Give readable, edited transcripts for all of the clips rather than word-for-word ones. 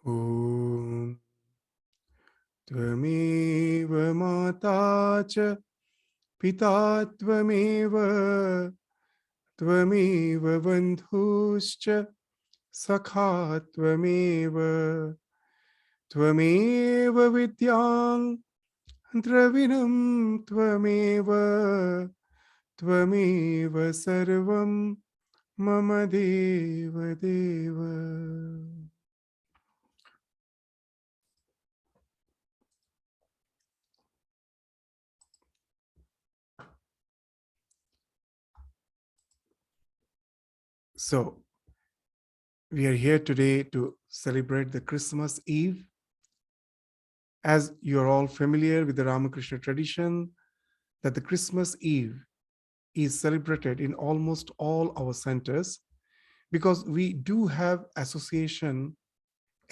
Om Tvameva Mata Cha Pita Tvameva Tvameva Bandhuscha Sakha Tvameva Tvameva Vidyang Dravinam Tvameva Tvameva Sarvam Mama Deva Deva. So, we are here today to celebrate the Christmas Eve. As you're all familiar with the Ramakrishna tradition, that the Christmas Eve is celebrated in almost all our centers because we do have association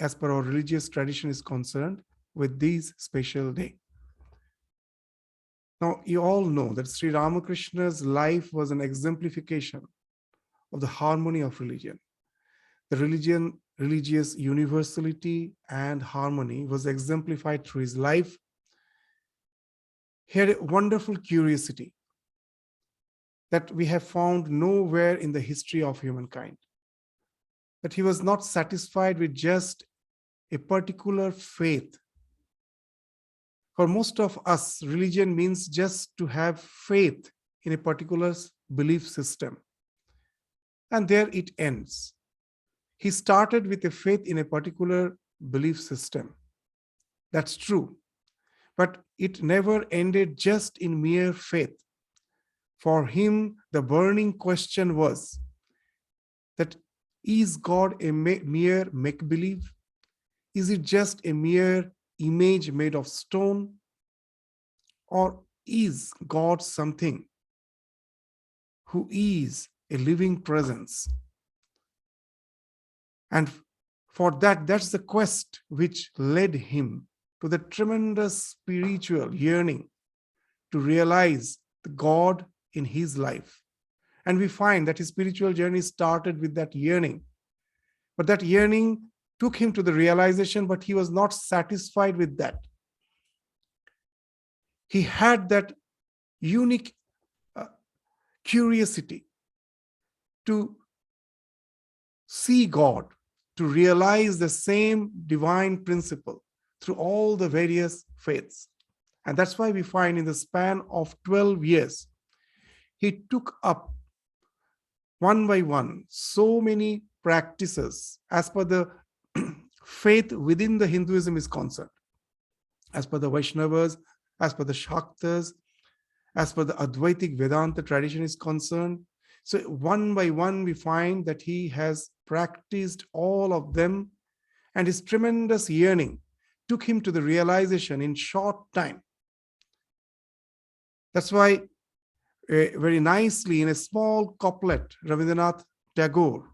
as per our religious tradition is concerned with this special day. Now, you all know that Sri Ramakrishna's life was an exemplification of the harmony of religion. The religious universality and harmony was exemplified through his life. He had a wonderful curiosity that we have found nowhere in the history of humankind. That he was not satisfied with just a particular faith. For most of us, religion means just to have faith in a particular belief system. And there it ends. He started with a faith in a particular belief system. That's true. But it never ended just in mere faith. For him, the burning question was that is God a mere make-believe? Is it just a mere image made of stone? Or is God something who is a living presence? And for that, that's the quest which led him to the tremendous spiritual yearning to realize the God in his life. And we find that his spiritual journey started with that yearning. But that yearning took him to the realization, but he was not satisfied with that. He had that unique curiosity to see God, to realize the same divine principle through all the various faiths. And that's why we find in the span of 12 years, he took up one by one so many practices as per the faith within the Hinduism is concerned, as per the Vaishnavas, as per the Shaktas, as per the Advaitic Vedanta tradition is concerned. So one by one, we find that he has practiced all of them, and his tremendous yearning took him to the realization in short time. That's why very nicely in a small couplet, Rabindranath Tagore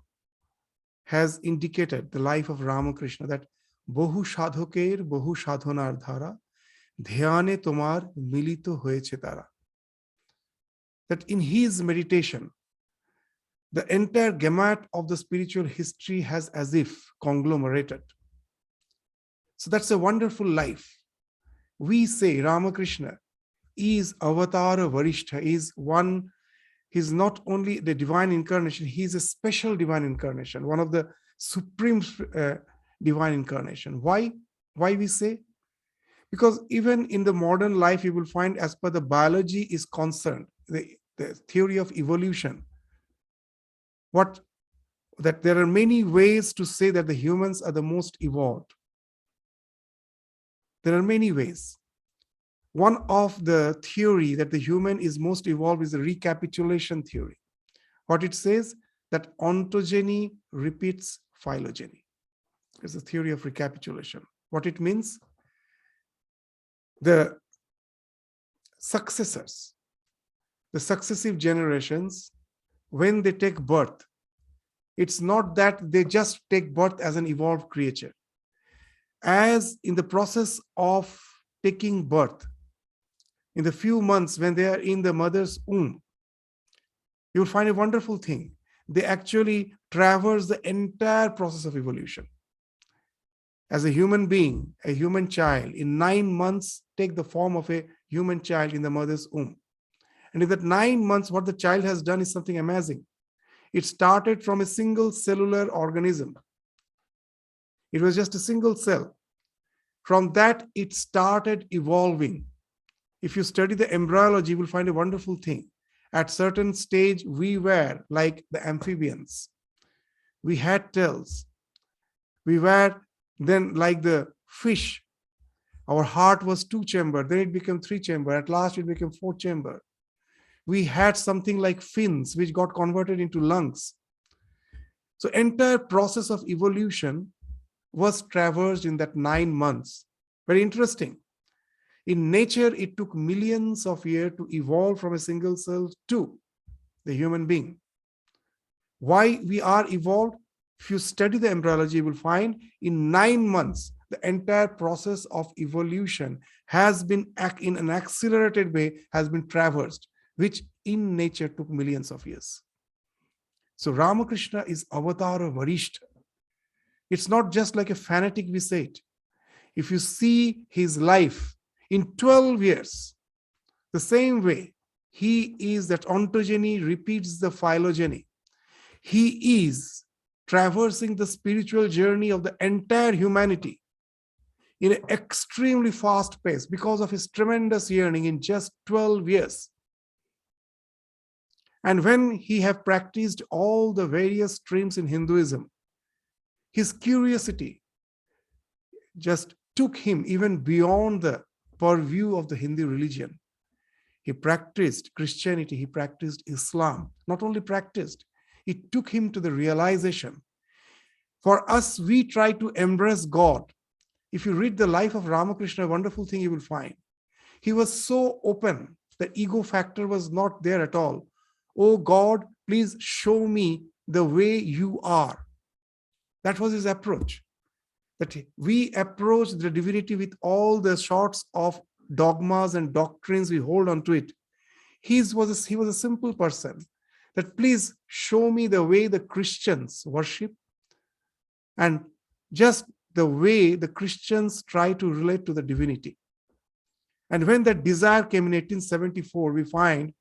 has indicated the life of Ramakrishna that Bohu Sadhoker Bohu Sadhonar Dhara Dhyane Tomar Milito Hoyeche Tara. That in his meditation, the entire gamut of the spiritual history has as if conglomerated. So that's a wonderful life. We say Ramakrishna is Avatara Varishtha, he's not only the divine incarnation, he's a special divine incarnation, one of the supreme divine incarnation. Why we say? Because even in the modern life, you will find as per the biology is concerned, the theory of evolution, that there are many ways to say that the humans are the most evolved. There are many ways. One of the theory that the human is most evolved is the recapitulation theory. What it says that ontogeny repeats phylogeny. It's a theory of recapitulation. What it means, the successors, the successive generations, when they take birth, it's not that they just take birth as an evolved creature. As in the process of taking birth, in the few months when they are in the mother's womb, you will find a wonderful thing. They actually traverse the entire process of evolution. as a human being, a human child, in 9 months, take the form of a human child in the mother's womb. And in that 9 months, what the child has done is something amazing. It started from a single cellular organism. It was just a single cell. From that, it started evolving. If you study the embryology, you will find a wonderful thing. At certain stage, we were like the amphibians. We had tails. We were then like the fish. Our heart was 2-chambered, then it became 3-chambered. At last, it became 4-chambered. We had something like fins, which got converted into lungs. So entire process of evolution was traversed in that 9 months. Very interesting. In nature, it took millions of years to evolve from a single cell to the human being. Why we are evolved? If you study the embryology, you will find in 9 months, the entire process of evolution has been, in an accelerated way, has been traversed, which in nature took millions of years. So Ramakrishna is Avatar of Varishta. It's not just like a fanatic we say it. If you see his life in 12 years, the same way he is that ontogeny repeats the phylogeny. He is traversing the spiritual journey of the entire humanity in an extremely fast pace because of his tremendous yearning in just 12 years. And when he have practiced all the various streams in Hinduism, his curiosity just took him even beyond the purview of the Hindu religion. He practiced Christianity, he practiced Islam. Not only practiced, it took him to the realization. For us, we try to embrace God. If you read the life of Ramakrishna, a wonderful thing you will find. He was so open, the ego factor was not there at all. Oh God, please show me the way you are. That was his approach. That we approach the divinity with all the sorts of dogmas and doctrines we hold on to it. He was a simple person. That please show me the way the Christians worship and just the way the Christians try to relate to the divinity. And when that desire came in 1874, we find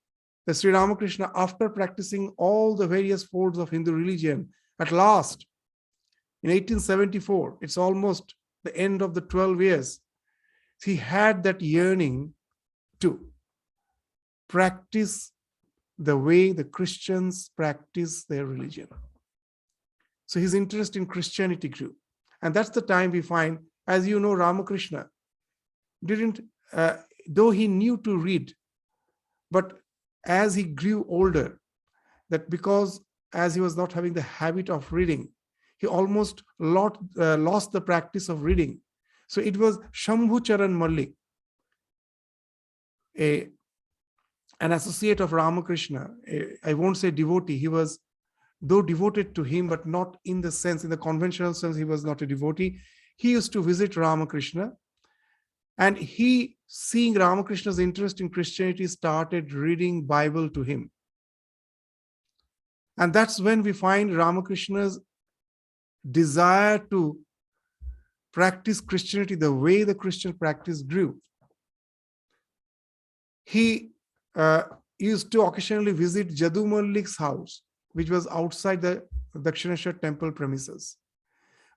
that Sri Ramakrishna, after practicing all the various folds of Hindu religion, at last, in 1874, it's almost the end of the 12 years, he had that yearning to practice the way the Christians practice their religion. So his interest in Christianity grew. And that's the time we find, as you know, Ramakrishna didn't, though he knew to read, but as he grew older, that because as he was not having the habit of reading, he almost lost the practice of reading. So it was Shambhu Charan Mallik, an associate of Ramakrishna. I won't say devotee. He was, though devoted to him, but not in the sense, in the conventional sense, he was not a devotee. He used to visit Ramakrishna, and he, seeing Ramakrishna's interest in Christianity, started reading Bible to him. And that's when we find Ramakrishna's desire to practice Christianity the way the Christian practice grew. He used to occasionally visit Jadu Mallik's house, which was outside the Dakshineshwar temple premises.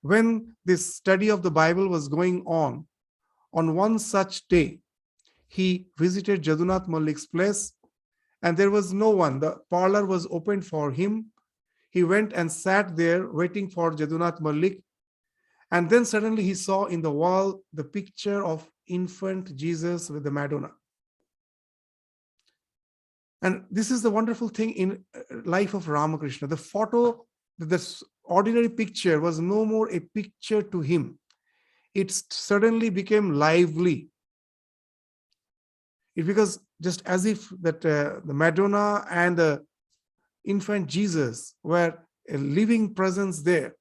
When this study of the Bible was going on one such day, he visited Jadunath Mallik's place, and there was no one. The parlor was opened for him. He went and sat there waiting for Jadunath Mallik. And then suddenly he saw in the wall the picture of infant Jesus with the Madonna. And this is the wonderful thing in life of Ramakrishna. The photo, this ordinary picture was no more a picture to him. It suddenly became lively. It because just as if that the Madonna and the infant Jesus were a living presence there.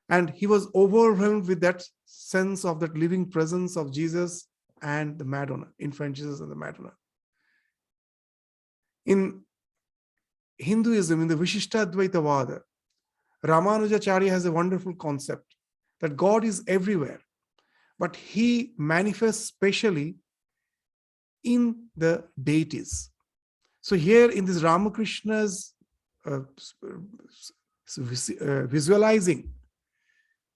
And he was overwhelmed with that sense of that living presence of Jesus and the Madonna, infant Jesus and the Madonna. In Hinduism, in the Vishishtadvaitavada, Ramanujacharya has a wonderful concept that God is everywhere, but he manifests specially in the deities. So here in this Ramakrishna's visualizing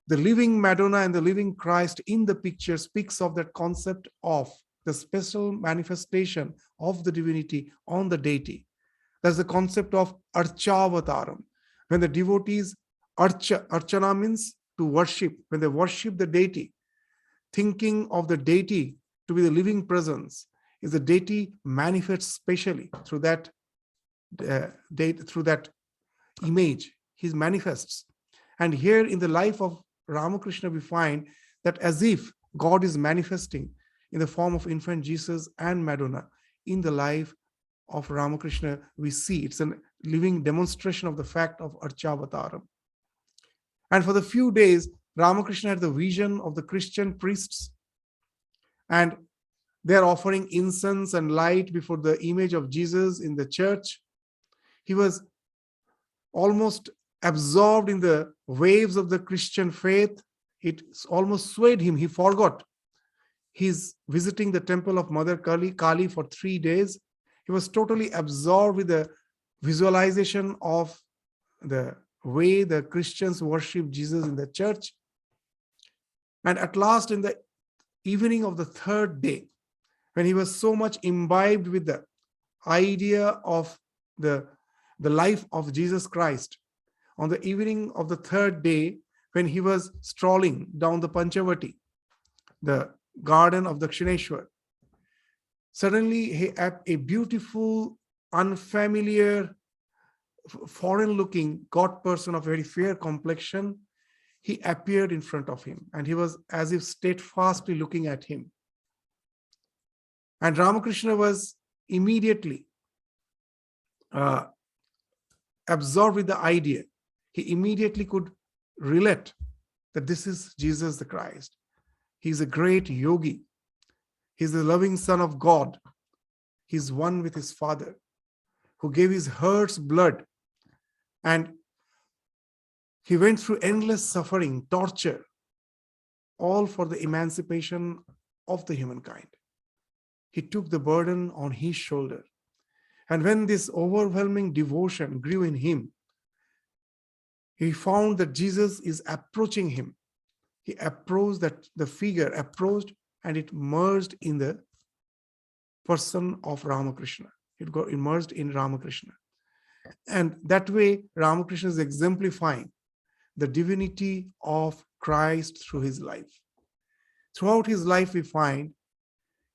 the living Madonna and the living Christ in the picture speaks of that concept of the special manifestation of the divinity on the deity. That's the concept of Archavataram. When the devotees, Archana means to worship, when they worship the deity, thinking of the deity to be the living presence, is the deity manifests specially through that through that image. He manifests. And here in the life of Ramakrishna, we find that as if God is manifesting in the form of infant Jesus and Madonna in the life of Ramakrishna, we see it's a living demonstration of the fact of Archavataram. And for the few days, Ramakrishna had the vision of the Christian priests, and they're offering incense and light before the image of Jesus in the church. He was almost absorbed in the waves of the Christian faith. It almost swayed him. He forgot. He's visiting the temple of Mother Kali for 3 days. He was totally absorbed with the visualization of the way the Christians worship Jesus in the church. And at last, in the evening of the 3rd day, when he was so much imbibed with the idea of the life of Jesus Christ, on the evening of the 3rd day, when he was strolling down the Panchavati, the garden of Dakshineshwar, suddenly a beautiful, unfamiliar, foreign-looking God person of very fair complexion, he appeared in front of him, and he was as if steadfastly looking at him. And Ramakrishna was immediately absorbed with the idea. He immediately could relate that this is Jesus the Christ. He's a great yogi. He's the loving Son of God. He's one with his Father, who gave his heart's blood. And he went through endless suffering, torture, all for the emancipation of the humankind. He took the burden on his shoulder. And when this overwhelming devotion grew in him, he found that Jesus is approaching him. He approached, that the figure approached, and it merged in the person of Ramakrishna. It got immersed in Ramakrishna. And that way, Ramakrishna is exemplifying the divinity of Christ through his life. Throughout his life, we find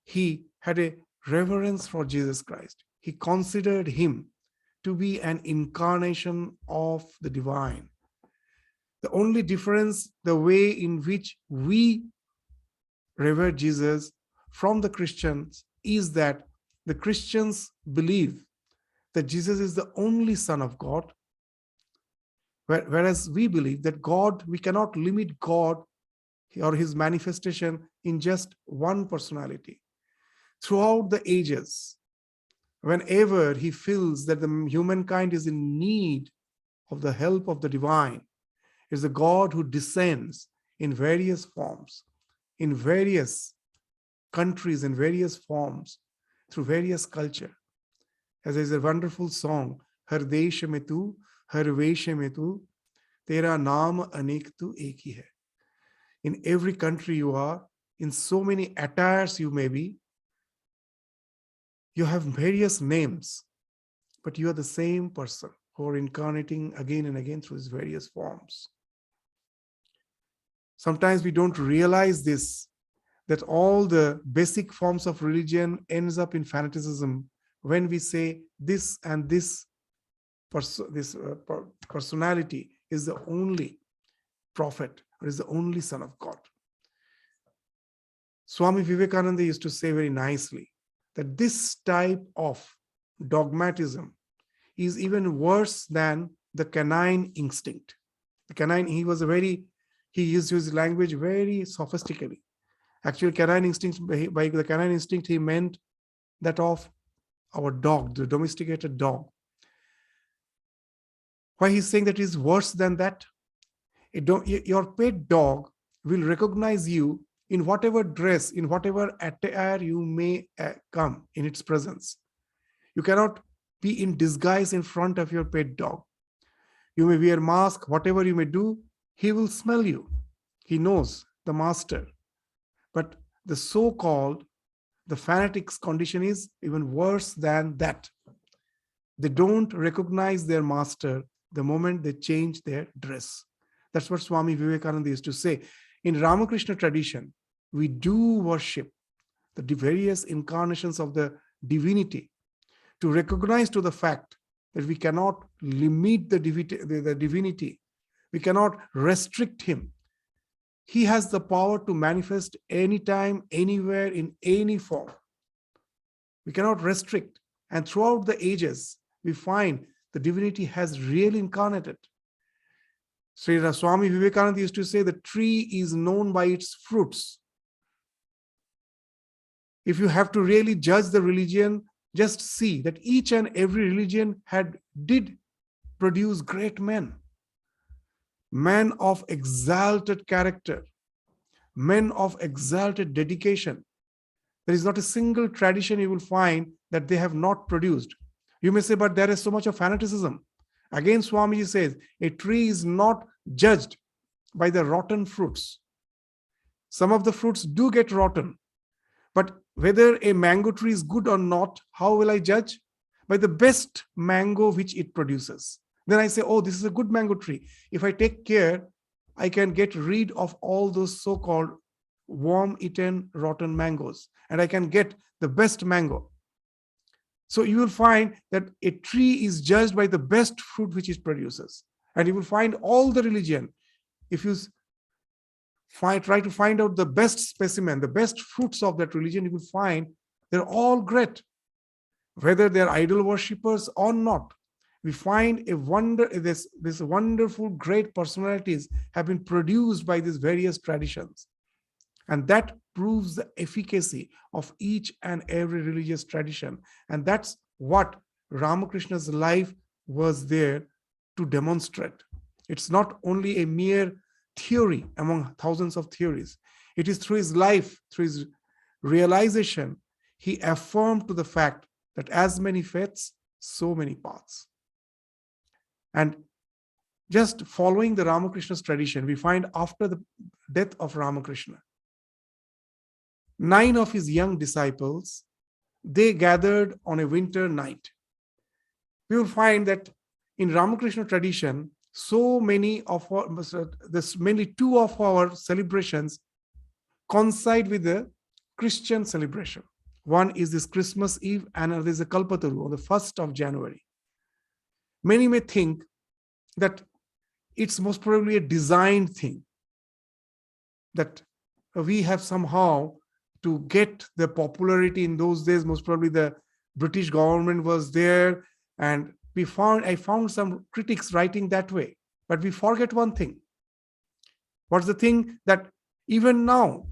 he had a reverence for Jesus Christ. He considered him to be an incarnation of the divine. The only difference, the way in which we revere Jesus from the Christians, is that the Christians believe that Jesus is the only Son of God, whereas we believe that God, we cannot limit God or his manifestation in just one personality. Throughout the ages, whenever he feels that the humankind is in need of the help of the divine, is a God who descends in various forms, in various countries, in various forms, through various culture. As there is a wonderful song, Har desh mein tu, har vesh mein tu, tera naam anek tu ek hi hai. In every country you are, in so many attires you may be, you have various names, but you are the same person who are incarnating again and again through his various forms. Sometimes we don't realize this, that all the basic forms of religion ends up in fanaticism when we say this and this personality is the only prophet or is the only Son of God. Swami Vivekananda used to say very nicely that this type of dogmatism is even worse than the canine instinct. The canine, he used his language very sophisticatedly. Actually, canine instinct, by the canine instinct, he meant that of our dog, the domesticated dog. Why he's saying that is worse than that? Your pet dog will recognize you in whatever dress, in whatever attire you may come in its presence. You cannot be in disguise in front of your pet dog. You may wear mask, whatever you may do, he will smell you. He knows the master. But the so-called, the fanatics' condition is even worse than that. They don't recognize their master the moment they change their dress. That's what Swami Vivekananda used to say. In Ramakrishna tradition, we do worship the various incarnations of the divinity to recognize to the fact that we cannot limit the divinity. We cannot restrict him. He has the power to manifest anytime, anywhere, in any form. We cannot restrict. And throughout the ages, we find the divinity has really incarnated. Sri Swami Vivekananda used to say the tree is known by its fruits. If you have to really judge the religion, just see that each and every religion did produce great men of exalted character, men of exalted dedication. There is not a single tradition you will find that they have not produced. You may say, but there is so much of fanaticism. Again, Swamiji says, a tree is not judged by the rotten fruits. Some of the fruits do get rotten, but whether a mango tree is good or not, how will I judge? By the best mango which it produces. Then I say, oh, this is a good mango tree. If I take care, I can get rid of all those so-called worm-eaten rotten mangoes, and I can get the best mango. So you will find that a tree is judged by the best fruit which it produces. And you will find all the religion, if you try to find out the best specimen, the best fruits of that religion, you will find they're all great, whether they're idol worshippers or not. We find this wonderful, great personalities have been produced by these various traditions. And that proves the efficacy of each and every religious tradition. And that's what Ramakrishna's life was there to demonstrate. It's not only a mere theory among thousands of theories. It is through his life, through his realization, he affirmed to the fact that as many faiths, so many paths. And just following the Ramakrishna's tradition, we find after the death of Ramakrishna, 9 of his young disciples, they gathered on a winter night. We will find that in Ramakrishna tradition, mainly 2 of our celebrations coincide with the Christian celebration. One is this Christmas Eve, and another is the Kalpataru on the 1st of January. Many may think that it's most probably a designed thing, that we have somehow to get the popularity in those days. Most probably the British government was there, and I found some critics writing that way. But we forget one thing. What's the thing? That even now,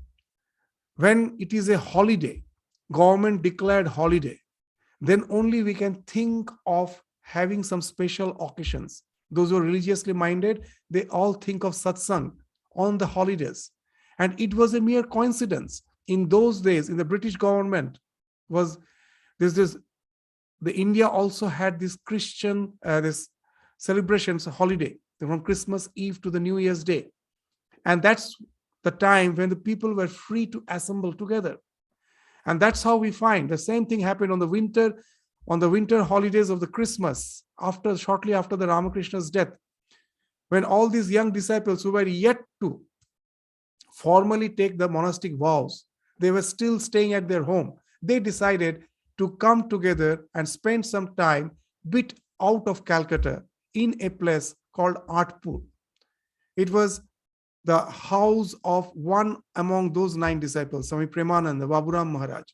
when it is a holiday, government declared holiday, then only we can think of having some special occasions. Those who are religiously minded, they all think of satsang on the holidays. And it was a mere coincidence. In those days, in the British government, the India also had this Christian, this celebrations holiday from Christmas Eve to the New Year's Day. And that's the time when the people were free to assemble together. And that's how we find the same thing happened on the winter holidays of the Christmas, shortly after the Ramakrishna's death, when all these young disciples who were yet to formally take the monastic vows, they were still staying at their home. They decided to come together and spend some time bit out of Calcutta in a place called Artpur. It was the house of one among those 9 disciples, Swami Premananda, Baburam Maharaj.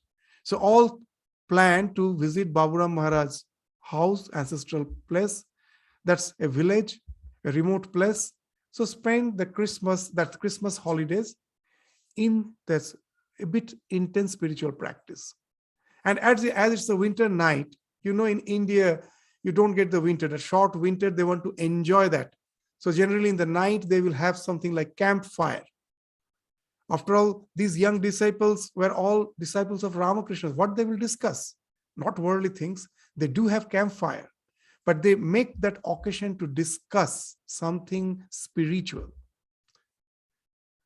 So all planned to visit Baburam Maharaj's house, ancestral place. That's a village, a remote place. So spend the Christmas holidays in this a bit intense spiritual practice. And as it's a winter night, in India, you don't get the winter, the short winter, they want to enjoy that. So generally in the night, they will have something like campfire. After all, these young disciples were all disciples of Ramakrishna. What they will discuss? Not worldly things. They do have campfire, but they make that occasion to discuss something spiritual.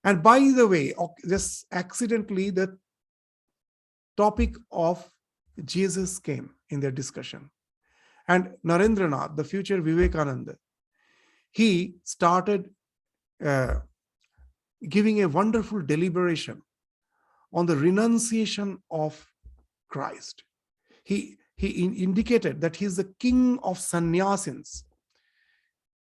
And by the way, just accidentally, the topic of Jesus came in their discussion. And Narendranath, the future Vivekananda, he started giving a wonderful deliberation on the renunciation of Christ. He indicated that he is the king of sannyasins.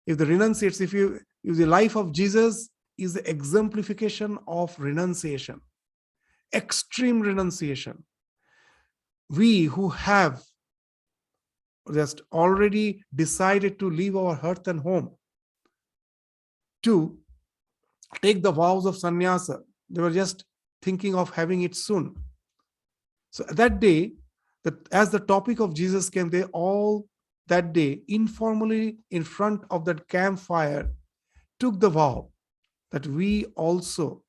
If the renunciates, if the life of Jesus is the exemplification of renunciation, extreme renunciation. We who have just already decided to leave our hearth and home to take the vows of sannyasa, they were just thinking of having it soon. So that day, as the topic of Jesus came, they all that day informally in front of that campfire took the vow that we also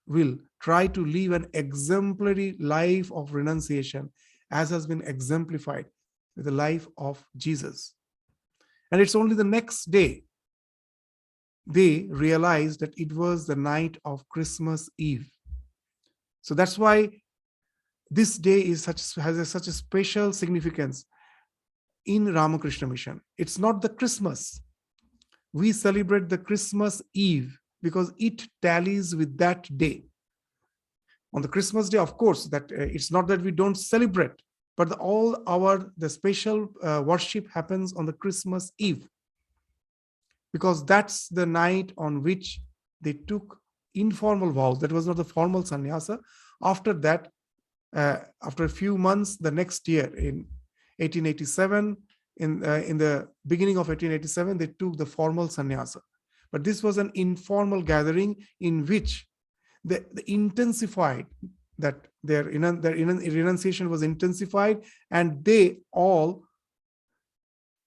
will try to live an exemplary life of renunciation as has been exemplified with the life of Jesus. And it's only the next day they realized that it was the night of Christmas Eve. So that's why this day is such a special significance in Ramakrishna Mission. It's not the Christmas. We celebrate the Christmas Eve because it tallies with that day. On the Christmas day, of course, that it's not that we don't celebrate, but the special worship happens on the Christmas Eve, because that's the night on which they took informal vows. That was not the formal sannyasa. After that, after a few months, the next year in 1887, in the beginning of 1887, they took the formal sannyasa. But this was an informal gathering in which they intensified that their renunciation was intensified, and they all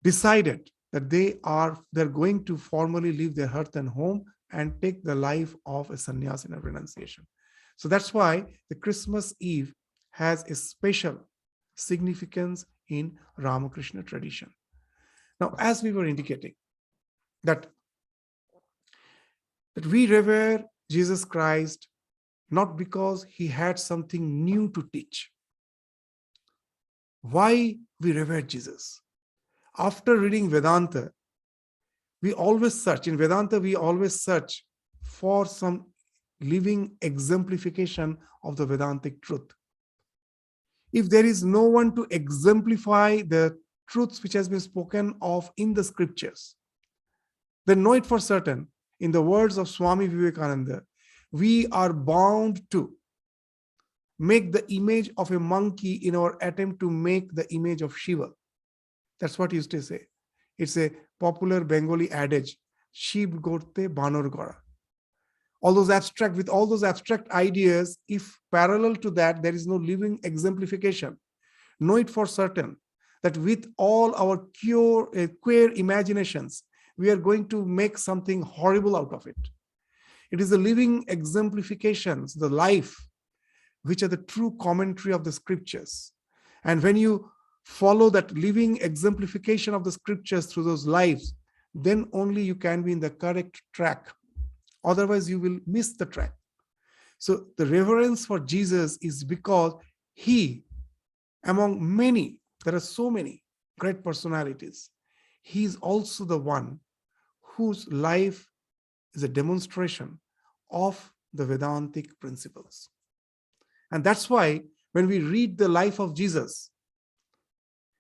decided that they're going to formally leave their hearth and home and take the life of a sannyas in a renunciation. So that's why the Christmas Eve has a special significance in Ramakrishna tradition. Now, as we were indicating, that we revere Jesus Christ not because he had something new to teach. Why we revere Jesus? After reading Vedanta, we always search for some living exemplification of the Vedantic truth. If there is no one to exemplify the truths which has been spoken of in the scriptures, then know it for certain, in the words of Swami Vivekananda, we are bound to make the image of a monkey in our attempt to make the image of Shiva. That's what he used to say. It's a popular Bengali adage, Shiv gorte banor gora. All those abstract ideas, if parallel to that, there is no living exemplification. Know it for certain that with all our queer imaginations, we are going to make something horrible out of it. It is the living exemplifications, the life, which are the true commentary of the scriptures. And when you follow that living exemplification of the scriptures through those lives, then only you can be in the correct track. Otherwise, you will miss the track. So the reverence for Jesus is because he, among many, there are so many great personalities, he is also the one whose life is a demonstration of the Vedantic principles. And that's why when we read the life of Jesus,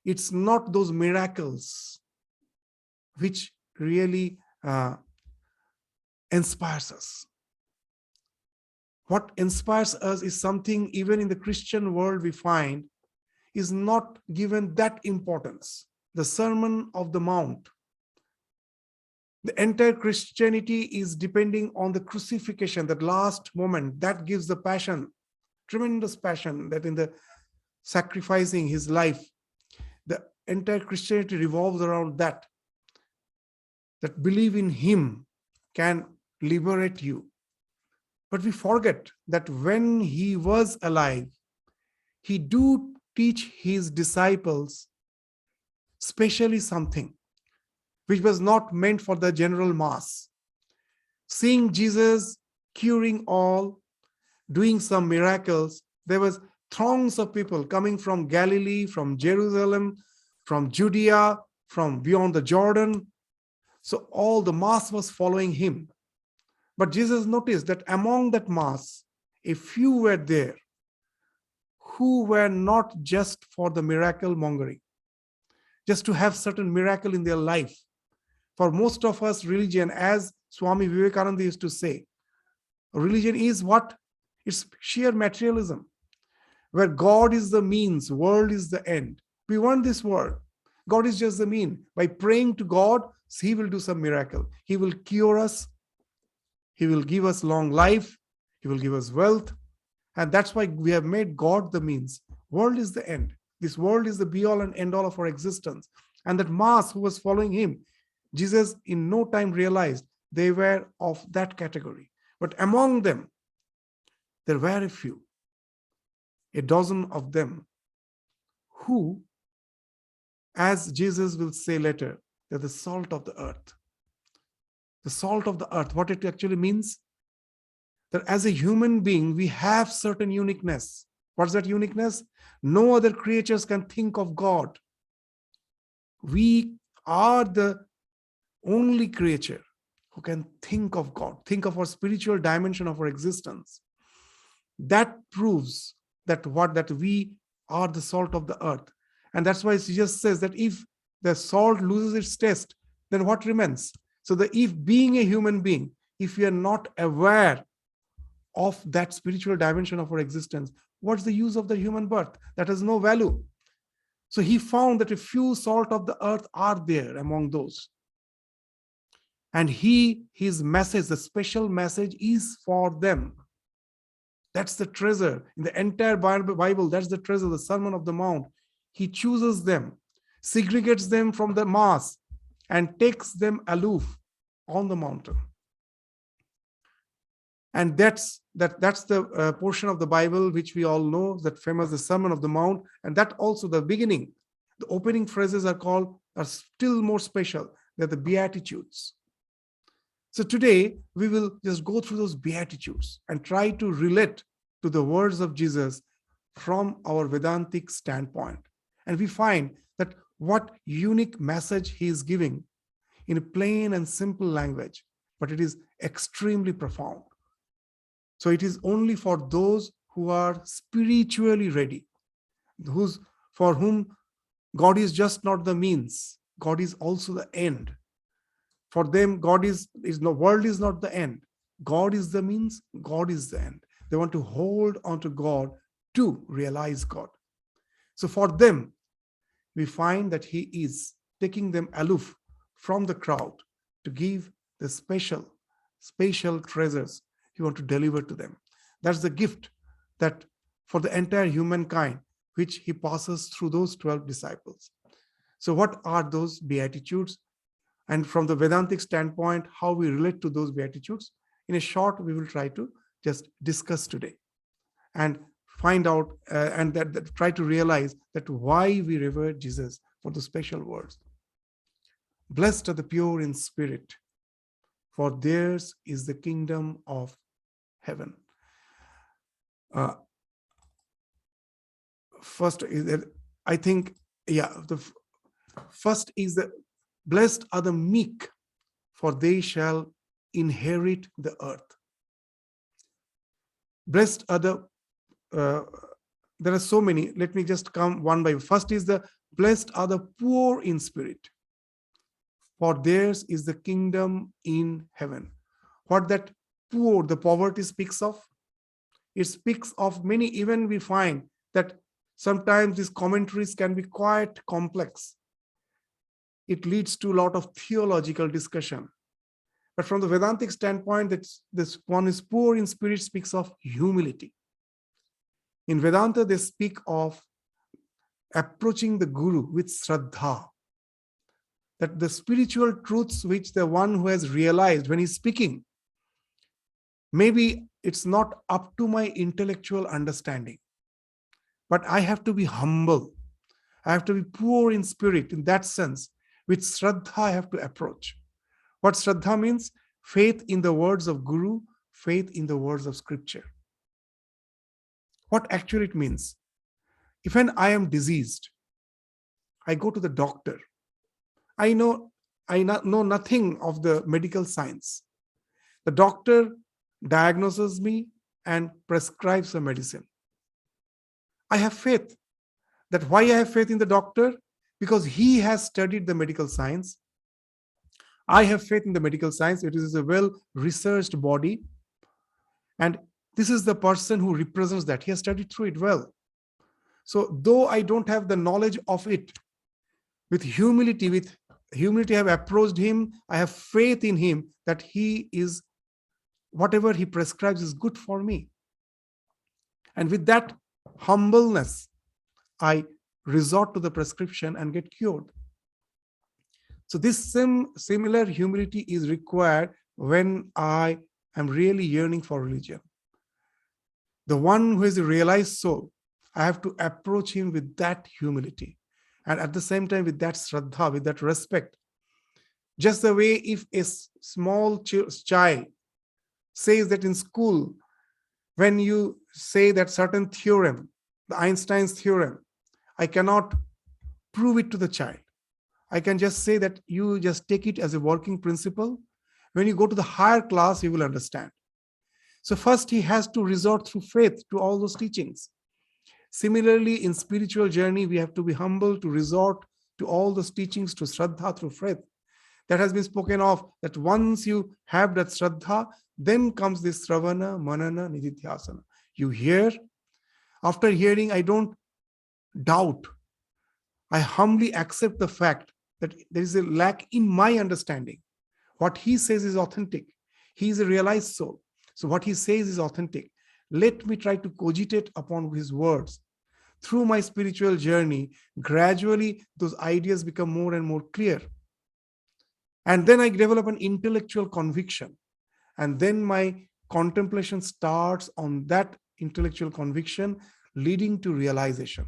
it's not those miracles which really inspires us. What inspires us is something even in the Christian world we find is not given that importance. The Sermon of the Mount. The entire Christianity is depending on the crucifixion, that last moment, that gives the passion, tremendous passion, that in the sacrificing his life, the entire Christianity revolves around that believe in him can liberate you. But we forget that when he was alive, he do teach his disciples specially something which was not meant for the general mass. Seeing Jesus curing all, doing some miracles, there was throngs of people coming from Galilee, from Jerusalem, from Judea, from beyond the Jordan. So all the mass was following him. But Jesus noticed that among that mass, a few were there who were not just for the miracle mongering, just to have certain miracle in their life. For most of us, religion, as Swami Vivekananda used to say, religion is what? It's sheer materialism, where God is the means, world is the end. We want this world. God is just the mean. By praying to God, he will do some miracle. He will cure us. He will give us long life. He will give us wealth. And that's why we have made God the means. World is the end. This world is the be-all and end-all of our existence. And that mass who was following him, Jesus in no time realized they were of that category. But among them, there were a few, a dozen of them, who, as Jesus will say later, they're the salt of the earth. The salt of the earth, what it actually means? That as a human being, we have certain uniqueness. What's that uniqueness? No other creatures can think of God. We are the only creature who can think of God, think of our spiritual dimension of our existence. That proves that we are the salt of the earth. And that's why Jesus says that if the salt loses its taste, then what remains? So that if being a human being, if we are not aware of that spiritual dimension of our existence, what's the use of the human birth? That has no value. So he found that a few salt of the earth are there among those. And his message, the special message is for them. That's the treasure. In the entire Bible, that's the treasure, the Sermon of the Mount. He chooses them, segregates them from the mass, and takes them aloof on the mountain. And that's the portion of the Bible which we all know, that famous, the Sermon of the Mount. And that also the beginning, the opening phrases are still more special. They're the Beatitudes. So today we will just go through those Beatitudes and try to relate to the words of Jesus from our Vedantic standpoint. And we find that what unique message he is giving in a plain and simple language, but it is extremely profound. So it is only for those who are spiritually ready, for whom God is just not the means, God is also the end. For them, God is no world is not the end. God is the means, God is the end. They want to hold on to God to realize God. So for them, we find that he is taking them aloof from the crowd to give the special treasures he wants to deliver to them. That's the gift that for the entire humankind, which he passes through those 12 disciples. So what are those Beatitudes? And from the Vedantic standpoint, how we relate to those Beatitudes? In a short, we will try to just discuss today and find out and that try to realize that why we revere Jesus for the special words. Blessed are the pure in spirit, for theirs is the kingdom of heaven. First is that I think, the first is that blessed are the meek, for they shall inherit the earth. Blessed are the, there are so many. Let me just come one by one. First is the blessed are the poor in spirit, for theirs is the kingdom in heaven. What that poor, the poverty speaks of? It speaks of many, even we find that sometimes these commentaries can be quite complex. It leads to a lot of theological discussion. But from the Vedantic standpoint, this one is poor in spirit speaks of humility. In Vedanta, they speak of approaching the Guru with Shraddha. That the spiritual truths which the one who has realized when he's speaking, maybe it's not up to my intellectual understanding, but I have to be humble. I have to be poor in spirit in that sense. With Shraddha, I have to approach. What Shraddha means? Faith in the words of Guru, faith in the words of scripture. What actually it means? If when I am diseased, I go to the doctor. I know know nothing of the medical science. The doctor diagnoses me and prescribes a medicine. I have faith. That why I have faith in the doctor? Because he has studied the medical science. I have faith in the medical science. It is a well-researched body. And this is the person who represents that. He has studied through it well. So though I don't have the knowledge of it, with humility I have approached him. I have faith in him that he is, whatever he prescribes is good for me. And with that humbleness, I resort to the prescription and get cured. So this similar humility is required when I am really yearning for religion. The one who is a realized soul, I have to approach him with that humility. And at the same time, with that Shraddha, with that respect. Just the way if a small child says that in school, when you say that certain theorem, the Einstein's theorem, I cannot prove it to the child. I can just say that you just take it as a working principle. When you go to the higher class, you will understand. So first he has to resort through faith to all those teachings. Similarly, in spiritual journey, we have to be humble to resort to all those teachings, to Shraddha through faith. That has been spoken of, that once you have that Shraddha, then comes this Sravana, Manana, Nididhyasana. You hear. After hearing, I don't doubt. I humbly accept the fact that there is a lack in my understanding. What he says is authentic. He is a realized soul. So what he says is authentic. Let me try to cogitate upon his words. Through my spiritual journey, gradually those ideas become more and more clear. And then I develop an intellectual conviction. And then my contemplation starts on that intellectual conviction, leading to realization.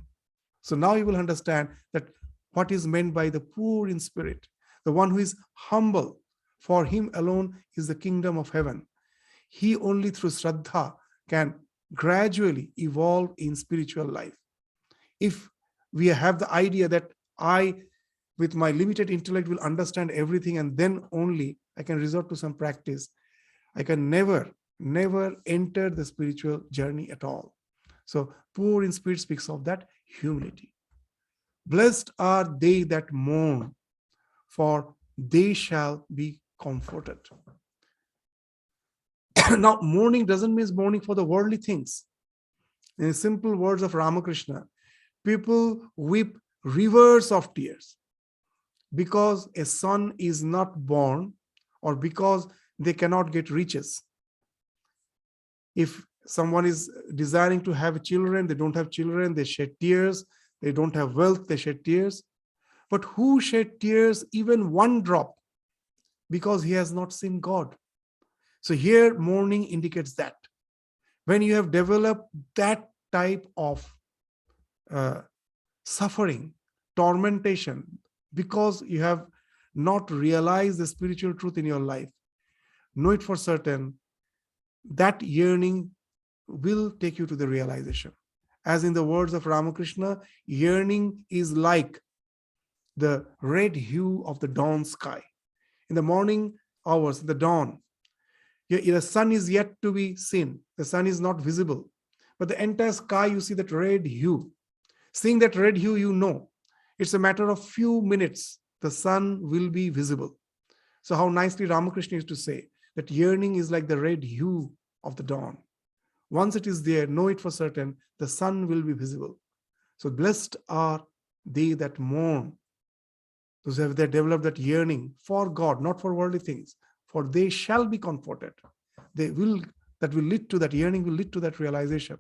So now you will understand that what is meant by the poor in spirit, the one who is humble. For him alone is the kingdom of heaven. He only through Shraddha can gradually evolve in spiritual life. If we have the idea that I, with my limited intellect, will understand everything and then only I can resort to some practice, I can never enter the spiritual journey at all. So poor in spirit speaks of that humility. Blessed are they that mourn, for they shall be comforted. Now, mourning doesn't mean mourning for the worldly things. In the simple words of Ramakrishna, people weep rivers of tears because a son is not born or because they cannot get riches. If someone is desiring to have children, they don't have children, they shed tears. They don't have wealth, they shed tears. But who shed tears, even one drop, because he has not seen God? So here mourning indicates that. When you have developed that type of suffering, tormentation, because you have not realized the spiritual truth in your life, know it for certain, that yearning will take you to the realization. As in the words of Ramakrishna, yearning is like the red hue of the dawn sky. In the morning hours, the dawn, the sun is yet to be seen. The sun is not visible. But the entire sky, you see that red hue. Seeing that red hue, you know, it's a matter of few minutes, the sun will be visible. So how nicely Ramakrishna used to say that yearning is like the red hue of the dawn. Once it is there, know it for certain, the sun will be visible. So blessed are they that mourn, those who have developed that yearning for God, not for worldly things, for they shall be comforted. That will lead to that yearning, will lead to that realization.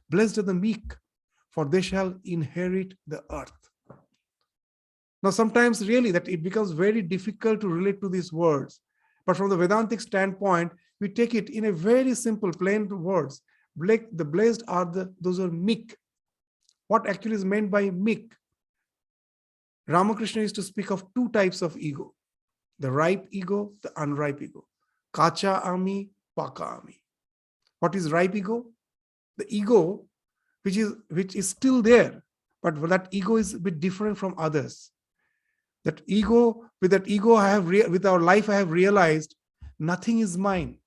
Blessed are the meek, for they shall inherit the earth. Now, sometimes really that it becomes very difficult to relate to these words. But from the Vedantic standpoint, we take it in a very simple, plain words. The blessed are those who are meek. What actually is meant by meek? Ramakrishna used to speak of two types of ego: the ripe ego, the unripe ego. Kacha ami, paka ami. What is ripe ego? The ego which is still there, but that ego is a bit different from others. With that ego, with our life, I have realized nothing is mine.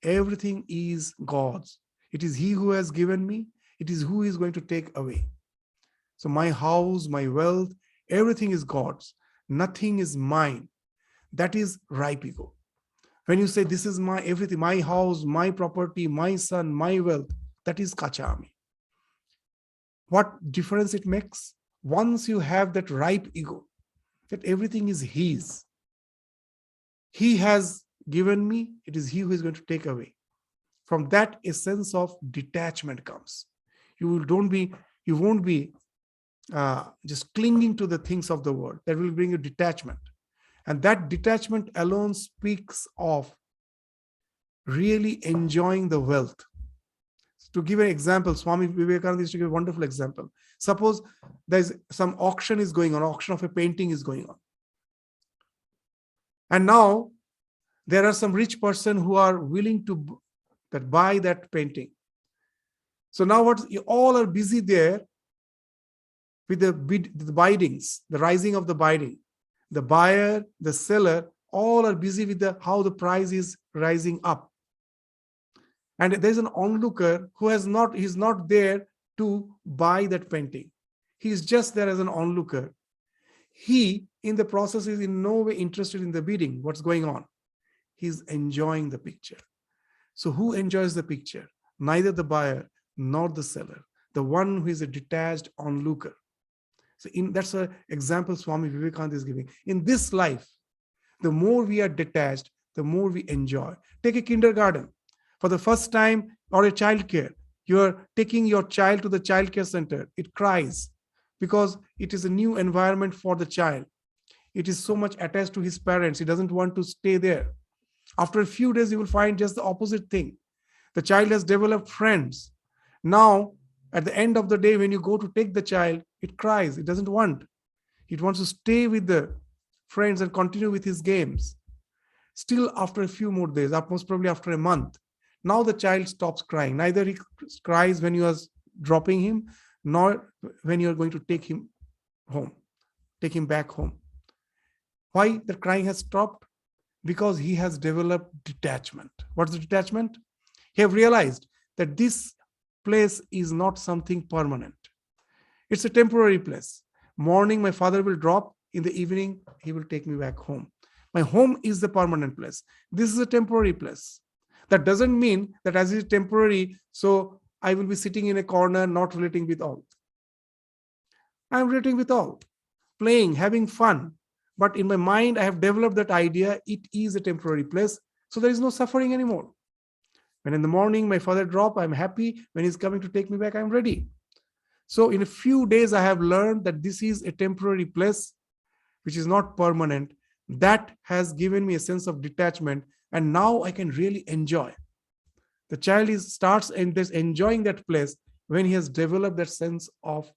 Everything is God's. It is He who has given me. It is who is going to take away. So my house, my wealth, everything is God's. Nothing is mine. That is ripe ego. When you say this is my everything, my house, my property, my son, my wealth, that is kachami. What difference it makes? Once you have that ripe ego, that everything is His. He has given me, it is He who is going to take away. From that, a sense of detachment comes. You won't be just clinging to the things of the world. That will bring you detachment. And that detachment alone speaks of really enjoying the wealth. To give an example, Swami Vivekananda used to give a wonderful example. Suppose there's some auction is going on, auction of a painting is going on. And now there are some rich person who are willing to buy that painting. So now all are busy there with the bidings, the rising of the bidding. The buyer, the seller, all are busy with how the price is rising up. And there's an onlooker who he's not there to buy that painting. He's just there as an onlooker. He, in the process, is in no way interested in the bidding, what's going on. He's enjoying the picture. So who enjoys the picture? Neither the buyer nor the seller. The one who is a detached onlooker. So that's an example Swami Vivekananda is giving. In this life, the more we are detached, the more we enjoy. Take a kindergarten. For the first time, or a child care, you are taking your child to the child care center. It cries because it is a new environment for the child. It is so much attached to his parents. He doesn't want to stay there. After a few days, you will find just the opposite thing. The child has developed friends. Now, at the end of the day, when you go to take the child, it cries. It doesn't want. It wants to stay with the friends and continue with his games. Still, after a few more days, most probably after a month, now the child stops crying. Neither he cries when you are dropping him, nor when you are going to take him back home. Why the crying has stopped? Because he has developed detachment. What's the detachment? He have realized that this place is not something permanent. It's a temporary place. Morning, my father will drop. In the evening, he will take me back home. My home is the permanent place. This is a temporary place. That doesn't mean that as it is temporary, so I will be sitting in a corner, not relating with all. I am relating with all, playing, having fun. But in my mind, I have developed that idea, it is a temporary place. So there is no suffering anymore. When in the morning, my father drop, I'm happy. When he's coming to take me back, I'm ready. So in a few days, I have learned that this is a temporary place, which is not permanent. That has given me a sense of detachment. And now I can really enjoy. The child starts enjoying that place when he has developed that sense of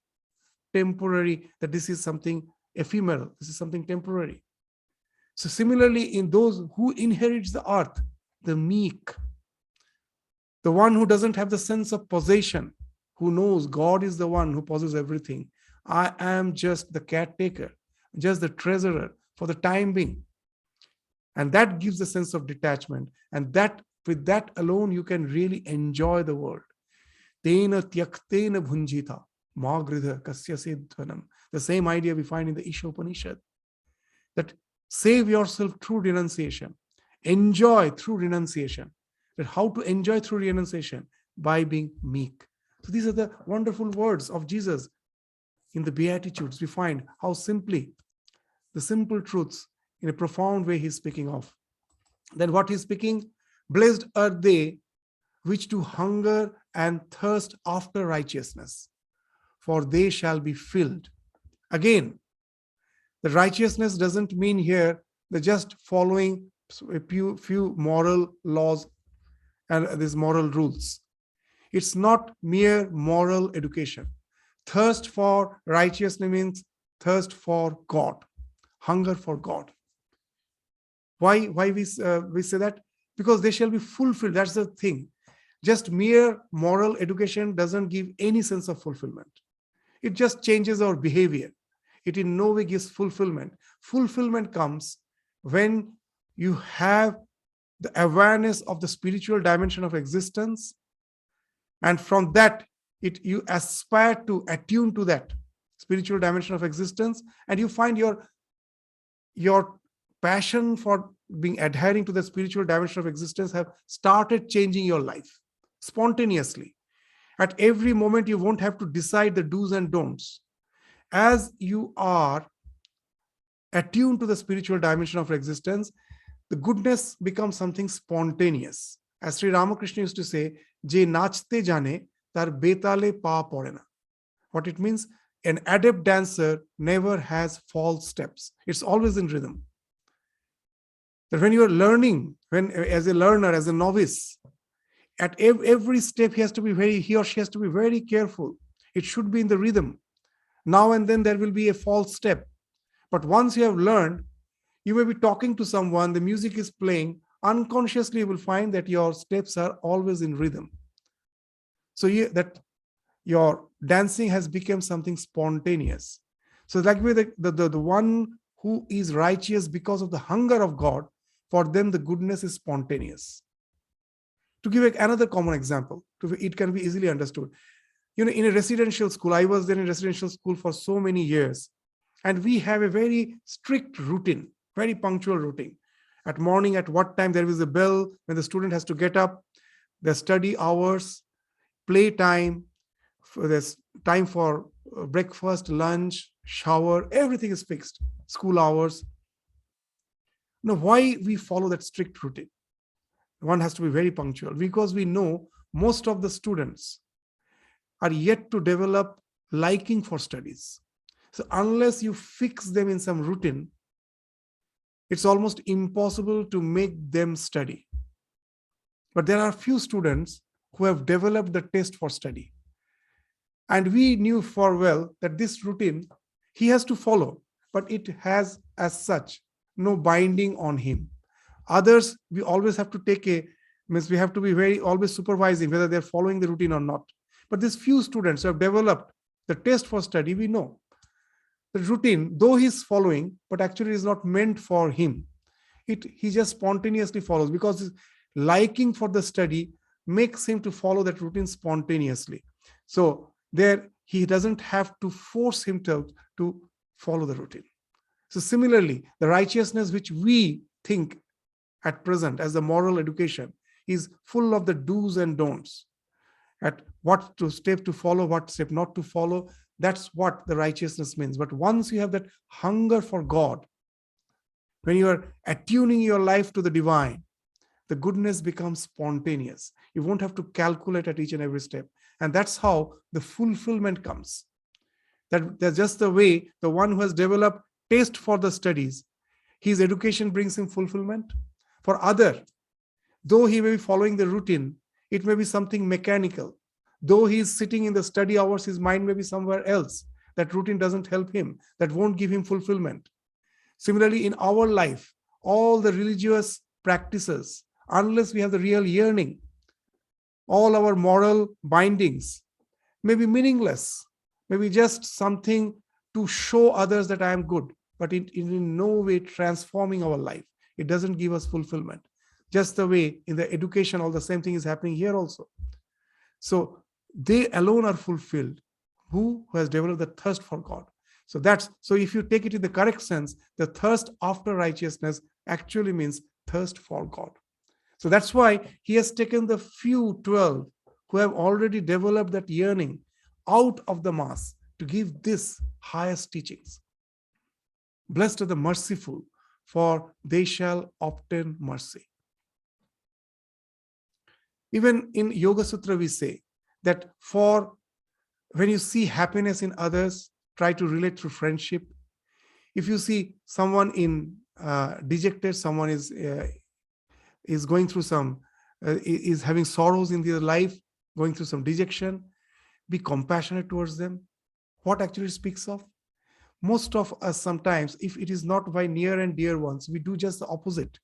temporary, that this is something ephemeral, this is something temporary. So similarly, in those who inherits the earth, the meek, the one who doesn't have the sense of possession, who knows God is the one who possesses everything. I am just the caretaker, just the treasurer for the time being. And that gives a sense of detachment. And that with that alone, you can really enjoy the world. Tena tyaktena bhunjita magridha kasya siddhanam. The same idea we find in the Isha Upanishad. That save yourself through renunciation. Enjoy through renunciation. That how to enjoy through renunciation? By being meek. So these are the wonderful words of Jesus. In the Beatitudes, we find how simply, the simple truths in a profound way he's speaking of. Then what he's speaking? Blessed are they which do hunger and thirst after righteousness, for they shall be filled. Again, the righteousness doesn't mean here the just following a few moral laws and these moral rules. It's not mere moral education. Thirst for righteousness means thirst for God, hunger for God. Why we say that? Because they shall be fulfilled. That's the thing. Just mere moral education doesn't give any sense of fulfillment. It just changes our behavior. It in no way gives fulfillment. Fulfillment comes when you have the awareness of the spiritual dimension of existence, and from that, you aspire to attune to that spiritual dimension of existence, and you find your passion for being adhering to the spiritual dimension of existence have started changing your life spontaneously. At every moment, you won't have to decide the do's and don'ts. As you are attuned to the spiritual dimension of existence, the goodness becomes something spontaneous. As Sri Ramakrishna used to say, Je nachte jane, tar betale pa pore na. What it means, an adept dancer never has false steps. It's always in rhythm. That when you are learning, as a learner, as a novice, at every step he or she has to be very careful. It should be in the rhythm. Now and then there will be a false step. But once you have learned, you may be talking to someone, the music is playing, unconsciously you will find that your steps are always in rhythm. So that your dancing has become something spontaneous. So that way the one who is righteous because of the hunger of God, for them the goodness is spontaneous. To give another common example, it can be easily understood. In a residential school, I was there in residential school for so many years, and we have a very strict routine, very punctual routine. At morning, at what time there is a bell, when the student has to get up, the study hours, play time, there's time for breakfast, lunch, shower, everything is fixed, school hours. Now, why we follow that strict routine? One has to be very punctual, because we know most of the students are yet to develop liking for studies. So unless you fix them in some routine, it's almost impossible to make them study. But there are few students who have developed the taste for study. And we knew for well that this routine he has to follow, but it has as such no binding on him. Others, we always have to we have to be always supervising whether they're following the routine or not. But these few students who have developed the taste for study, we know the routine, though he's following, but actually is not meant for him. He just spontaneously follows, because his liking for the study makes him to follow that routine spontaneously. So there, he doesn't have to force himself to follow the routine. So similarly, the righteousness which we think at present as the moral education is full of the do's and don'ts. At what step to follow, what step not to follow. That's what the righteousness means. But once you have that hunger for God, when you are attuning your life to the divine, the goodness becomes spontaneous. You won't have to calculate at each and every step. And that's how the fulfillment comes. That's just the way the one who has developed taste for the studies, his education brings him fulfillment. For other, though he may be following the routine, it may be something mechanical. Though he is sitting in the study hours, his mind may be somewhere else. That routine doesn't help him. That won't give him fulfillment. Similarly, in our life, all the religious practices, unless we have the real yearning, all our moral bindings may be meaningless, maybe just something to show others that I am good, but it is in no way transforming our life. It doesn't give us fulfillment. Just the way in the education, all the same thing is happening here also. So they alone are fulfilled who has developed the thirst for God. So if you take it in the correct sense, the thirst after righteousness actually means thirst for God. So that's why he has taken the few 12 who have already developed that yearning out of the mass to give this highest teachings. Blessed are the merciful, for they shall obtain mercy. Even in Yoga Sutra, we say that when you see happiness in others, try to relate through friendship. If you see someone dejected, someone is going through some is having sorrows in their life, going through some dejection, be compassionate towards them. What actually speaks of? Most of us sometimes, if it is not by near and dear ones, we do just the opposite.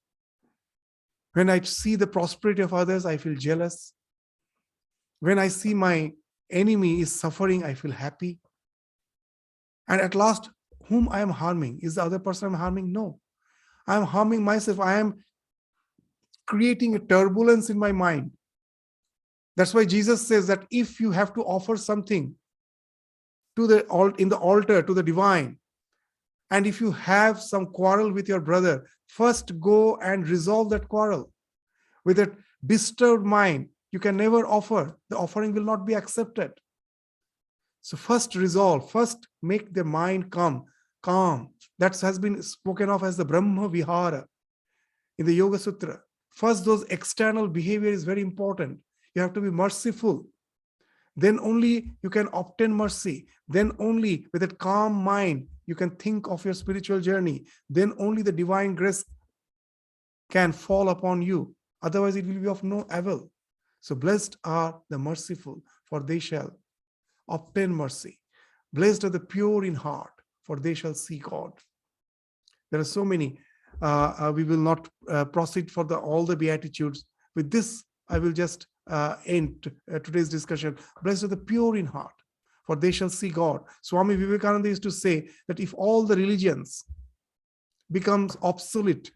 When I see the prosperity of others, I feel jealous. When I see my enemy is suffering, I feel happy. And at last, whom I am harming? Is the other person I'm harming? No. I am harming myself. I am creating a turbulence in my mind. That's why Jesus says that if you have to offer something in the altar to the divine, and if you have some quarrel with your brother, first go and resolve that quarrel. With a disturbed mind, you can never offer. The offering will not be accepted. So first resolve, first make the mind calm. That has been spoken of as the Brahma Vihara in the Yoga Sutra. First, those external behavior is very important. You have to be merciful. Then only you can obtain mercy. Then only with that calm mind, you can think of your spiritual journey. Then only the divine grace can fall upon you. Otherwise, it will be of no avail. So blessed are the merciful, for they shall obtain mercy. Blessed are the pure in heart, for they shall see God. There are so many. We will not proceed for all the Beatitudes. With this, I will just end today's discussion. Blessed are the pure in heart, for they shall see God. Swami Vivekananda used to say that if all the religions becomes obsolete,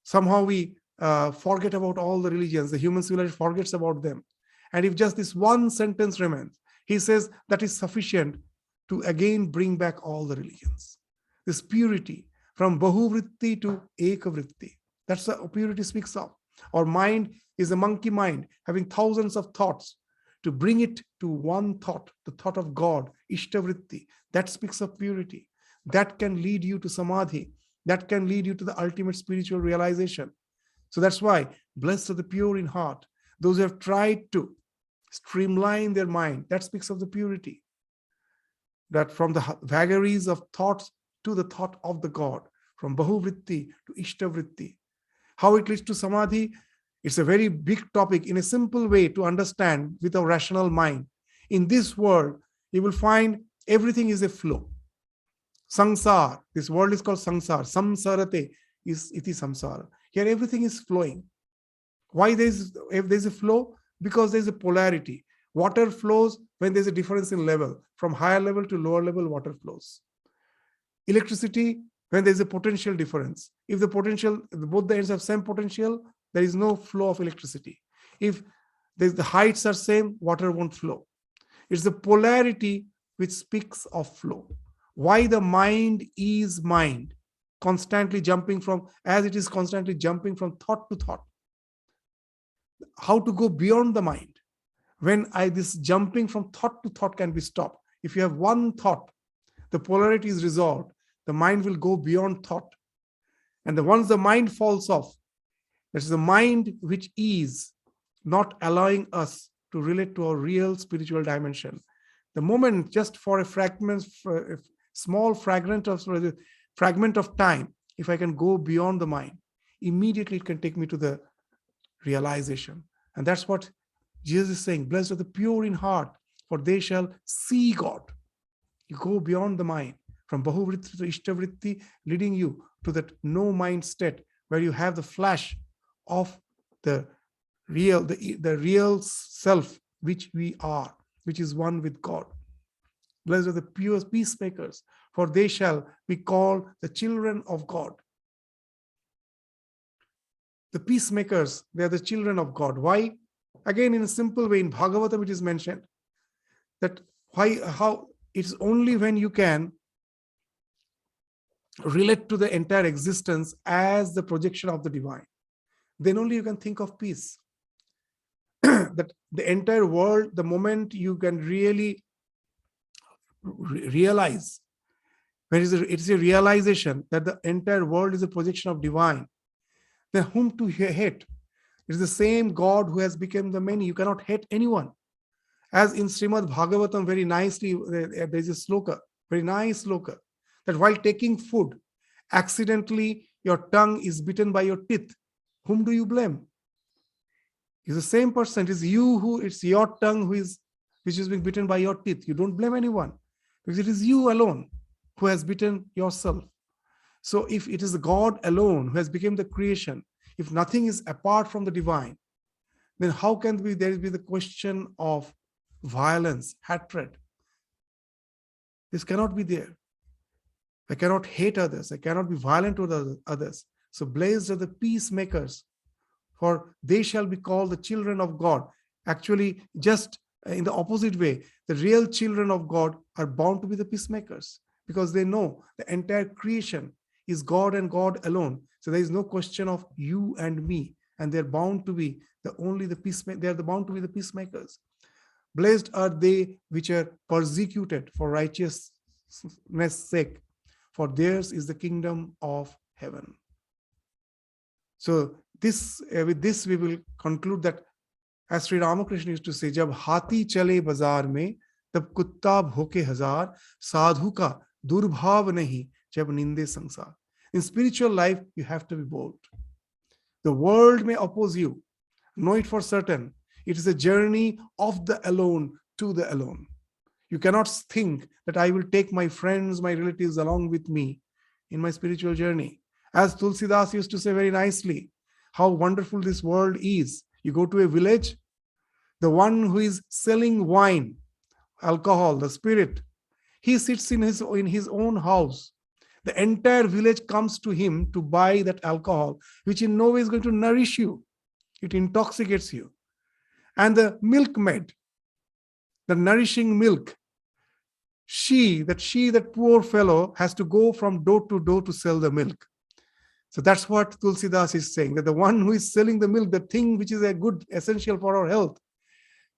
somehow we forget about all the religions, the human civilization forgets about them. And if just this one sentence remains, he says that is sufficient to again bring back all the religions. This purity from Bahuvritti to Ekavritti. That's what purity speaks of. Our mind is a monkey mind, having thousands of thoughts. To bring it to one thought, the thought of God, Ishtavritti, that speaks of purity. That can lead you to Samadhi. That can lead you to the ultimate spiritual realization. So that's why, blessed are the pure in heart. Those who have tried to streamline their mind, that speaks of the purity. That from the vagaries of thoughts to the thought of the God, from Bahuvritti to Ishtavritti. How it leads to Samadhi, it's a very big topic in a simple way to understand with a rational mind. In this world, you will find everything is a flow. Sansar, this world is called Sansar. Samsarate is iti samsara. Here everything is flowing. Why if there's a flow? Because there's a polarity. Water flows when there's a difference in level. From higher level to lower level, water flows. Electricity, when there's a potential difference. If the potential, both the ends have same potential, there is no flow of electricity. If the heights are same, water won't flow. It's the polarity which speaks of flow. Why the mind is mind, constantly jumping from, as it is constantly jumping from thought to thought. How to go beyond the mind? When this jumping from thought to thought can be stopped. If you have one thought, the polarity is resolved, the mind will go beyond thought. And once the mind falls off, that is the mind which is not allowing us to relate to our real spiritual dimension. The moment, just for a small fragment of time, if I can go beyond the mind, immediately it can take me to the realization. And that's what Jesus is saying, blessed are the pure in heart, for they shall see God. You go beyond the mind, from Bahuvritti to Ishtavritti, leading you to that no mind state, where you have the flash of the real self, which we are, which is one with God. Blessed are the pure peacemakers, for they shall be called the children of God. The peacemakers, they are the children of God. Why? Again, in a simple way, in Bhagavatam it is mentioned that how it's only when you can relate to the entire existence as the projection of the divine, then only you can think of peace. That the entire world, the moment you can really realize, when it's a realization that the entire world is a projection of divine, then whom to hate? It's the same God who has become the many. You cannot hate anyone. As in Srimad Bhagavatam, very nicely, there's a sloka, very nice sloka, that while taking food, accidentally your tongue is bitten by your teeth. Whom do you blame? It's the same person. It is you who, it's your tongue which is being bitten by your teeth. You don't blame anyone because it is you alone who has bitten yourself. So if it is God alone who has become the creation, if nothing is apart from the divine, then how can there be the question of violence, hatred? This cannot be there. I cannot hate others. I cannot be violent to others. So blessed are the peacemakers, for they shall be called the children of God. Actually, just in the opposite way, the real children of God are bound to be the peacemakers because they know the entire creation is God and God alone. So there is no question of you and me, and they're bound to be the peacemakers. They are bound to be the peacemakers. Blessed are they which are persecuted for righteousness' sake, for theirs is the kingdom of heaven. So with this we will conclude that, as Sri Ramakrishna used to say, जब हाथी चले बाजार में तब कुत्ता भोके हजार, साधु का दुर्भाव नहीं जब निंदे संसार. In spiritual life, you have to be bold. The world may oppose you. Know it for certain. It is a journey of the alone to the alone. You cannot think that I will take my friends, my relatives along with me in my spiritual journey. As Tulsidas used to say very nicely, how wonderful this world is. You go to a village, the one who is selling wine, alcohol, the spirit, he sits in his own house. The entire village comes to him to buy that alcohol, which in no way is going to nourish you. It intoxicates you. And the milkmaid, the nourishing milk, that poor fellow has to go from door to door to sell the milk. So that's what Tulsidas is saying, that the one who is selling the milk, the thing which is a good essential for our health,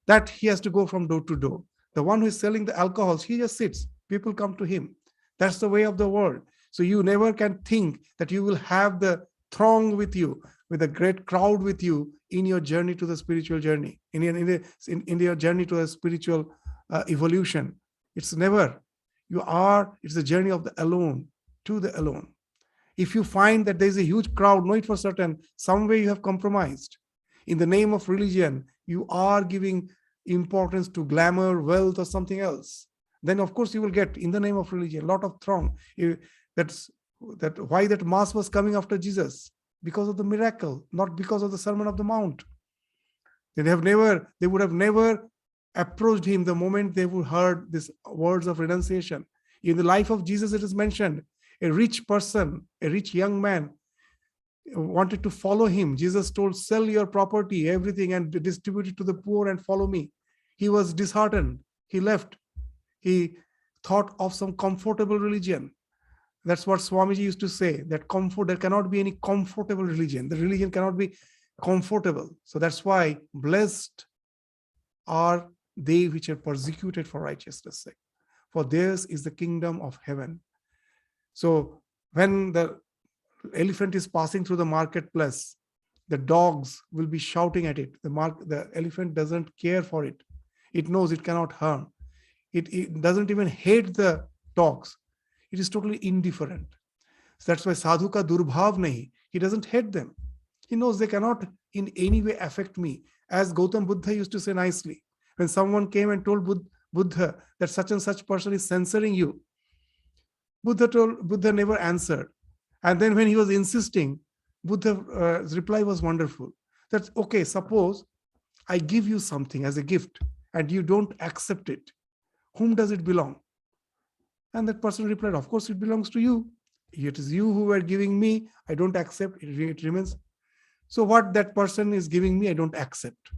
that he has to go from door to door. The one who is selling the alcohols, he just sits. People come to him. That's the way of the world. So you never can think that you will have the throng with you, with a great crowd with you in your journey to the spiritual journey, in your journey to a spiritual evolution. It's never. It's the journey of the alone to the alone. If you find that there is a huge crowd, know it for certain, somewhere you have compromised. In the name of religion, you are giving importance to glamour, wealth, or something else. Then, of course, you will get, in the name of religion, a lot of throng. Why that mass was coming after Jesus? Because of the miracle, not because of the Sermon of the Mount. They would have never approached him the moment they would heard these words of renunciation. In the life of Jesus, it is mentioned, a rich person, a rich young man wanted to follow him. Jesus told, sell your property, everything, and distribute it to the poor and follow me. He was disheartened. He left. He thought of some comfortable religion. That's what Swamiji used to say, that there cannot be any comfortable religion. The religion cannot be comfortable. So that's why blessed are they which are persecuted for righteousness' sake, for theirs is the kingdom of heaven. So when the elephant is passing through the marketplace, the dogs will be shouting at it. The elephant doesn't care for it. It knows it cannot harm. It doesn't even hate the dogs. It is totally indifferent. So that's why sadhu ka durbhav nahi. He doesn't hate them. He knows they cannot in any way affect me. As Gautam Buddha used to say nicely, when someone came and told Buddha that such and such person is censoring you, Buddha never answered. And then when he was insisting, Buddha's reply was wonderful. That's okay, suppose I give you something as a gift and you don't accept it. Whom does it belong? And that person replied, of course it belongs to you. It is you who are giving me. I don't accept. It remains. So what that person is giving me, I don't accept.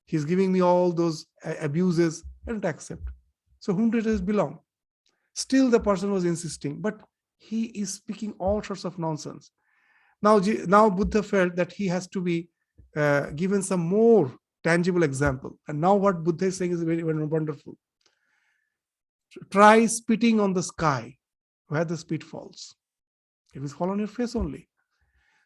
He's giving me all those abuses. I don't accept. So whom does it belong? Still the person was insisting, but he is speaking all sorts of nonsense. Now Buddha felt that he has to be given some more tangible example. And now what Buddha is saying is very, very wonderful. Try spitting on the sky where the spit falls. It will fall on your face only.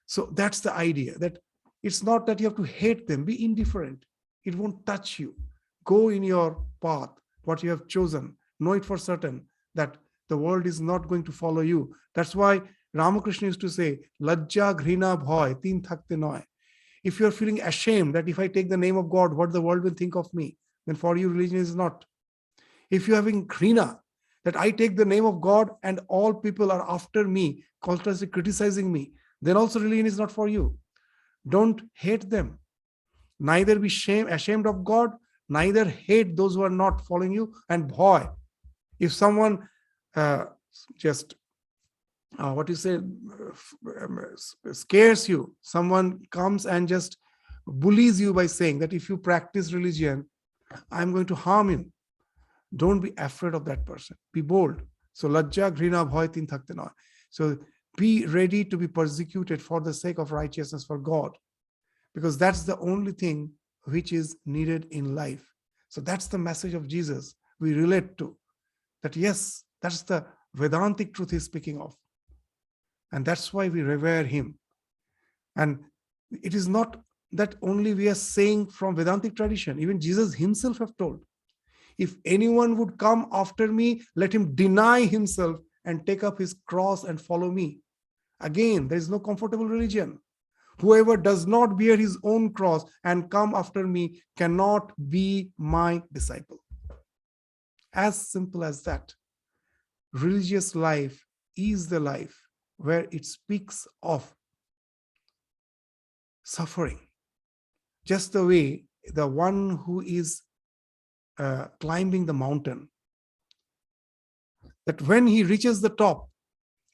So that's the idea, that it's not that you have to hate them, be indifferent. It won't touch you. Go in your path, what you have chosen. Know it for certain that the world is not going to follow you. That's why Ramakrishna used to say, Lajja, Ghrina, Bhoy, Teen Thakte Noy. If you're feeling ashamed that if I take the name of God, what the world will think of me, then for you religion is not. If you're having krina, that I take the name of God and all people are after me, constantly criticizing me, then also religion is not for you. Don't hate them. Neither be ashamed of God, neither hate those who are not following you. And boy, if someone just what you say scares you, someone comes and just bullies you by saying that if you practice religion, I'm going to harm you. Don't be afraid of that person. Be bold. So lajja, ghrina, bhoy tin thakte na. So be ready to be persecuted for the sake of righteousness for God, because that's the only thing which is needed in life. So that's the message of Jesus we relate to. That yes, that's the Vedantic truth he's speaking of. And that's why we revere him. And it is not that only we are saying from Vedantic tradition. Even Jesus himself have told, if anyone would come after me, let him deny himself and take up his cross and follow me. Again, there is no comfortable religion. Whoever does not bear his own cross and come after me cannot be my disciple. As simple as that. Religious life is the life where it speaks of suffering. Just the way the one who is climbing the mountain, that when he reaches the top,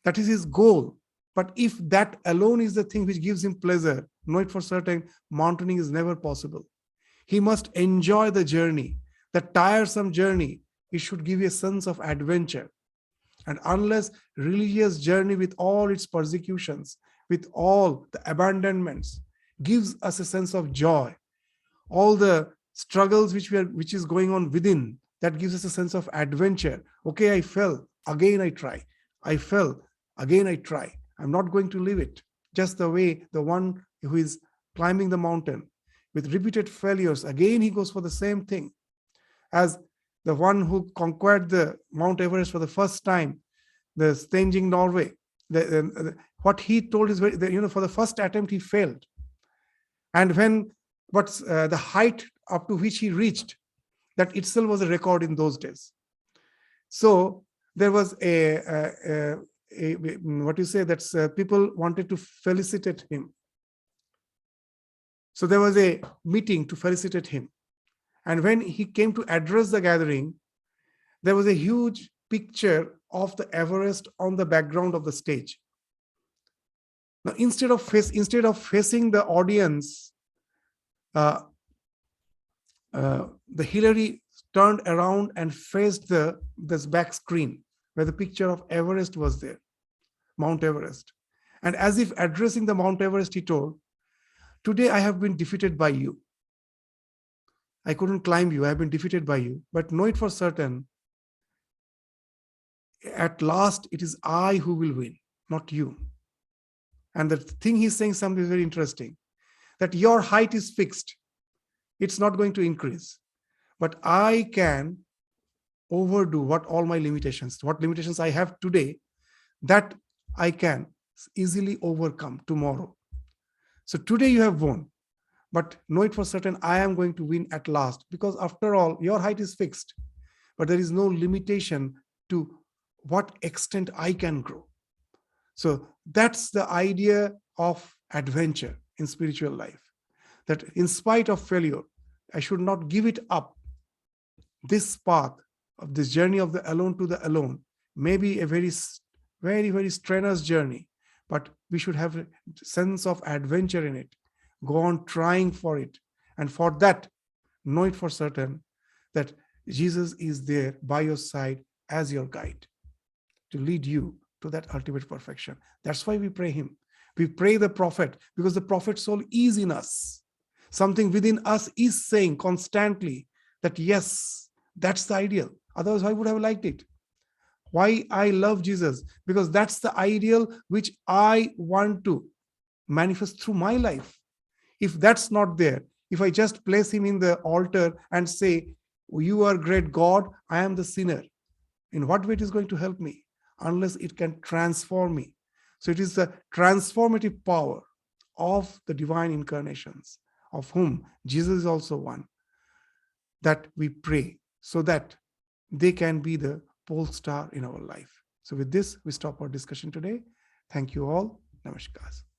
that is his goal. But if that alone is the thing which gives him pleasure, know it for certain, mountaineering is never possible. He must enjoy the journey, the tiresome journey. It should give you a sense of adventure. And unless religious journey with all its persecutions, with all the abandonments, gives us a sense of joy, all the struggles which is going on within, that gives us a sense of adventure. Okay, I fell, again I try. I fell, again I try. I'm not going to leave it. Just the way the one who is climbing the mountain with repeated failures, again he goes for the same thing. As the one who conquered the Mount Everest for the first time, the Stenging Norway, what he told is, for the first attempt he failed. And when the height up to which he reached, that itself was a record in those days. So there was people wanted to felicitate him. So there was a meeting to felicitate him. And when he came to address the gathering, there was a huge picture of the Everest on the background of the stage. Now, instead of facing the audience, the Hillary turned around and faced this back screen where the picture of Everest was there, Mount Everest. And as if addressing the Mount Everest, he told, "Today I have been defeated by you. I couldn't climb you. I have been defeated by you. But know it for certain, at last it is I who will win, not you." And the thing he's saying something very interesting, that your height is fixed. It's not going to increase. But I can overdo what limitations I have today, that I can easily overcome tomorrow. So today you have won, but know it for certain, I am going to win at last, because after all, your height is fixed, but there is no limitation to what extent I can grow. So that's the idea of adventure in spiritual life, that in spite of failure, I should not give it up. This path of this journey of the alone to the alone may be a very, very, very strenuous journey, but we should have a sense of adventure in it. Go on trying for it. And for that, know it for certain that Jesus is there by your side as your guide to lead you to that ultimate perfection. That's why we pray him. We pray the prophet, because the prophet soul is in us. Something within us is saying constantly that, yes, that's the ideal. Otherwise, I would have liked it. Why I love Jesus? Because that's the ideal which I want to manifest through my life. If that's not there, if I just place him in the altar and say, you are great God, I am the sinner, in what way it is going to help me? Unless it can transform me. So it is the transformative power of the divine incarnations, of whom Jesus is also one, that we pray so that they can be the pole star in our life. So with this, we stop our discussion today. Thank you all. Namaskar.